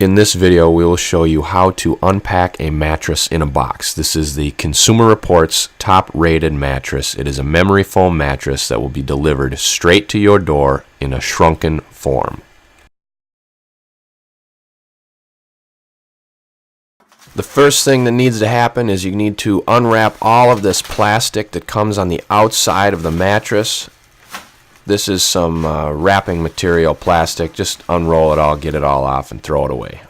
In this video, we will show you how to unpack a mattress in a box. This is the Consumer Reports top-rated mattress. It is a memory foam mattress that will be delivered straight to your door in a shrunken form. The first thing that needs to happen is you need to unwrap all of this plastic that comes on the outside of the mattress. This is some wrapping material plastic. Just unroll it all, get it all off, and throw it away.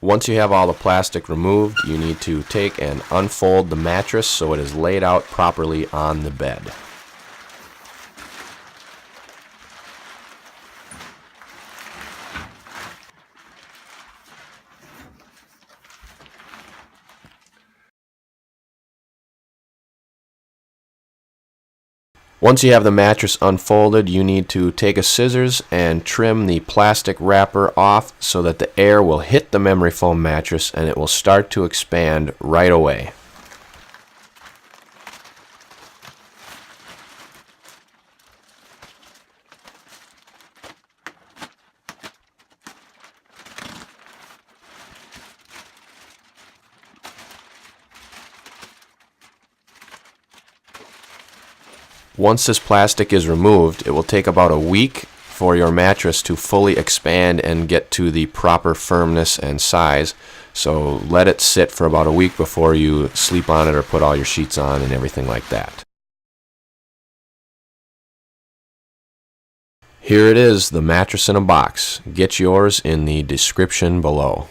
Once you have all the plastic removed, you need to take and unfold the mattress so it is laid out properly on the bed. Once you have the mattress unfolded, you need to take a scissors and trim the plastic wrapper off so that the air will hit the memory foam mattress and it will start to expand right away. Once this plastic is removed, it will take about a week for your mattress to fully expand and get to the proper firmness and size. So let it sit for about a week before you sleep on it or put all your sheets on and everything like that. Here it is, the mattress in a box. Get yours in the description below.